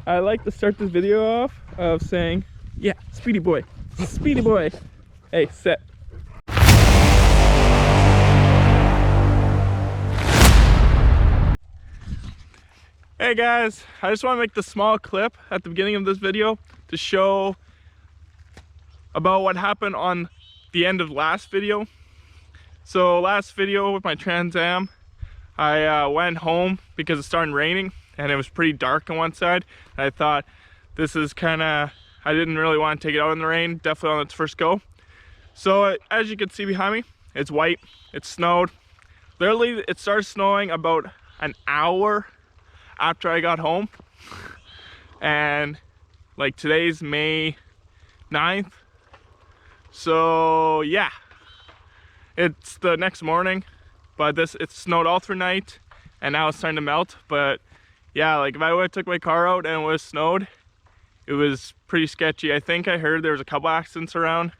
I like to start this video off of saying, yeah, speedy boy, speedy boy. Hey, set. Hey guys, I just want to make this small clip at the beginning of this video to show about what happened on the end of last video. So last video with my Trans Am, I went home because it's starting raining and it was pretty dark on one side. And I thought this is kind of, I didn't really want to take it out in the rain, definitely on its first go. So as you can see behind me, it's white, it snowed. Literally it started snowing about an hour after I got home. And like today's May 9th. So yeah, it's the next morning, but it snowed all through night and now it's starting to melt. But yeah, like if I would have took my car out and it was snowed, it was pretty sketchy. I think I heard there was a couple accidents around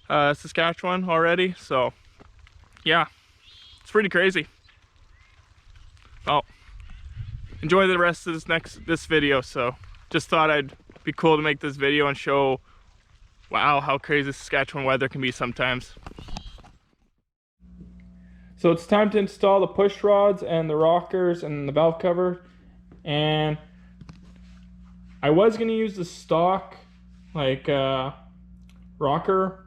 Saskatchewan already. So yeah, it's pretty crazy. Well, enjoy the rest of this video. So just thought I'd be cool to make this video and show, wow, how crazy Saskatchewan weather can be sometimes. So it's time to install the push rods and the rockers and the valve cover. And I was going to use the stock like rocker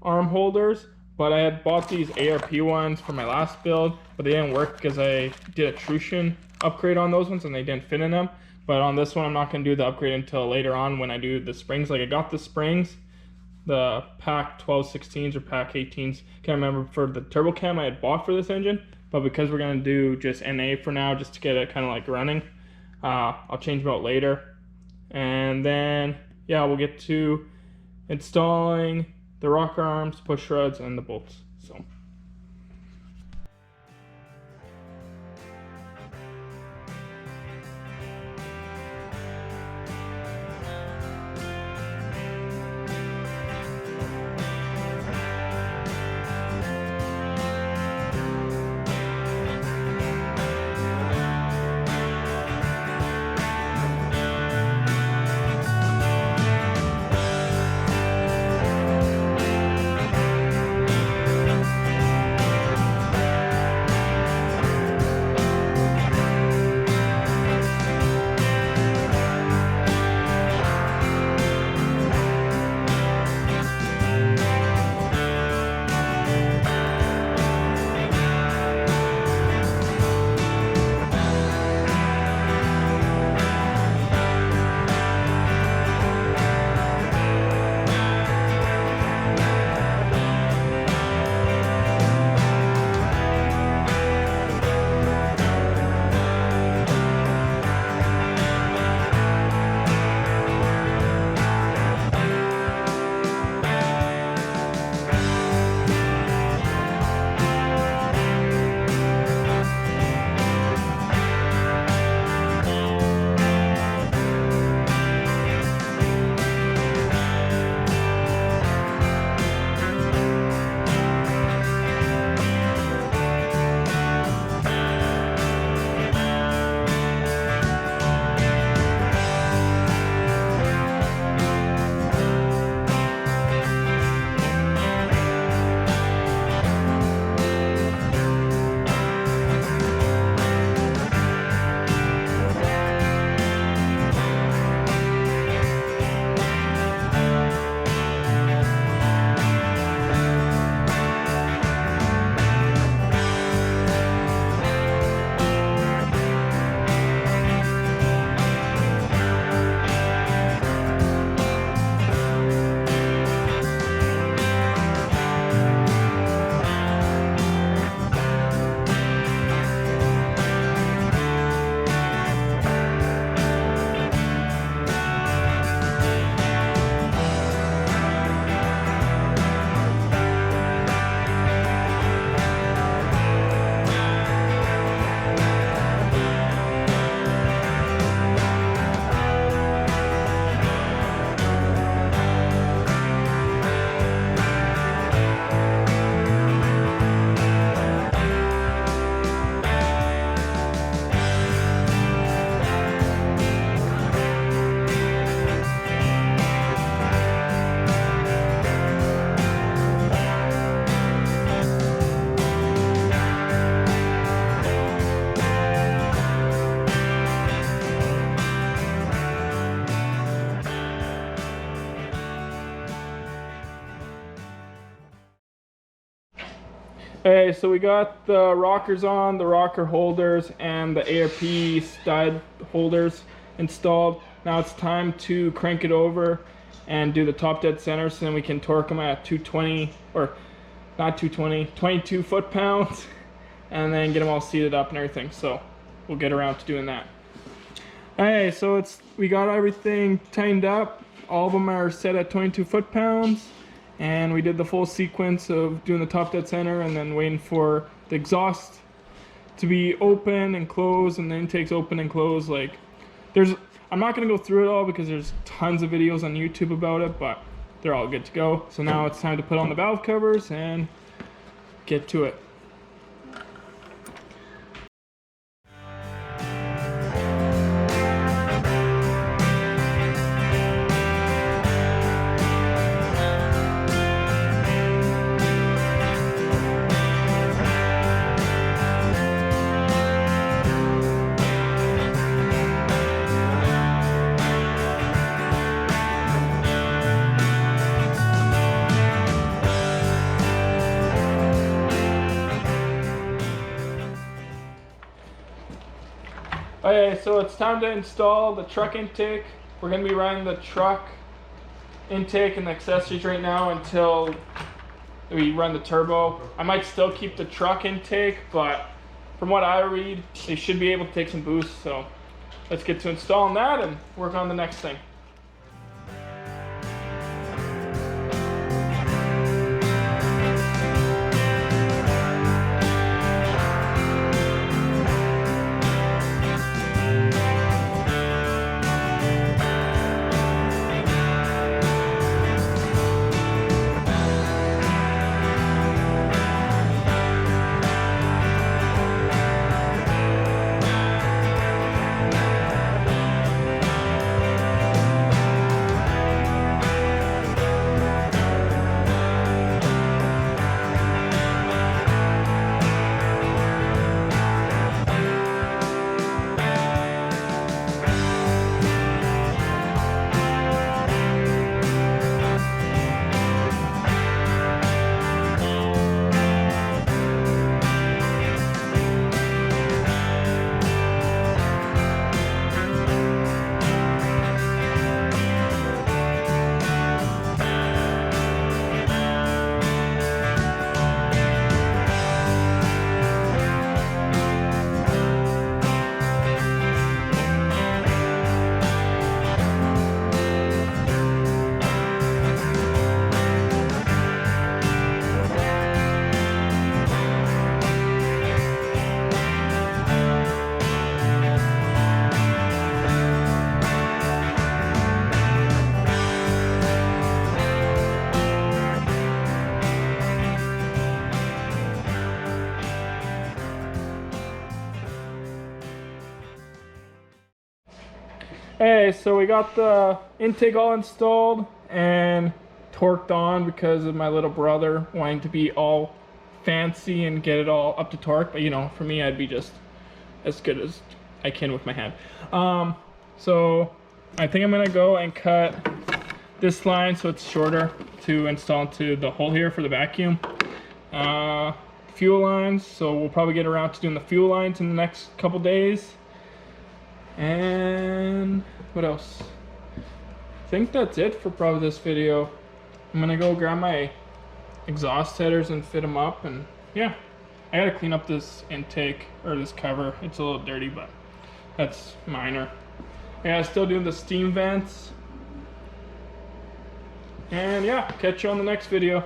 arm holders, but I had bought these ARP ones for my last build, but they didn't work because I did a Trucian upgrade on those ones and they didn't fit in them. But on this one I'm not going to do the upgrade until later on when I do the springs. Like I got the springs, the pack 12/16s or pack 18s, can't remember, for the turbo cam I had bought for this engine, but because we're going to do just NA for now just to get it kind of like running, I'll change them out later. And then yeah, we'll get to installing the rocker arms, push rods, and the bolts. So Okay, so we got the rockers on, the rocker holders, and the ARP stud holders installed. Now it's time to crank it over and do the top dead center, so then we can torque them at 220, or not 220, 22 foot-pounds, and then get them all seated up and everything. So we'll get around to doing that. Okay, so we got everything tightened up. All of them are set at 22 foot-pounds. And we did the full sequence of doing the top dead center and then waiting for the exhaust to be open and close, and the intakes open and close. Like, I'm not gonna go through it all because there's tons of videos on YouTube about it, but they're all good to go. So now it's time to put on the valve covers and get to it. Okay, so it's time to install the truck intake. We're going to be running the truck intake and the accessories right now until we run the turbo. I might still keep the truck intake, but from what I read, they should be able to take some boost. So let's get to installing that and work on the next thing. Hey, so we got the intake all installed and torqued on because of my little brother wanting to be all fancy and get it all up to torque. But you know, for me, I'd be just as good as I can with my hand. So I think I'm gonna go and cut this line so it's shorter to install into the hole here for the vacuum. Fuel lines, so we'll probably get around to doing the fuel lines in the next couple days. And what else? I think that's it for probably this video. I'm gonna go grab my exhaust headers and fit them up, and yeah, I gotta clean up this intake or this cover. It's a little dirty, but that's minor. Yeah, still doing the steam vents. And yeah, catch you on the next video.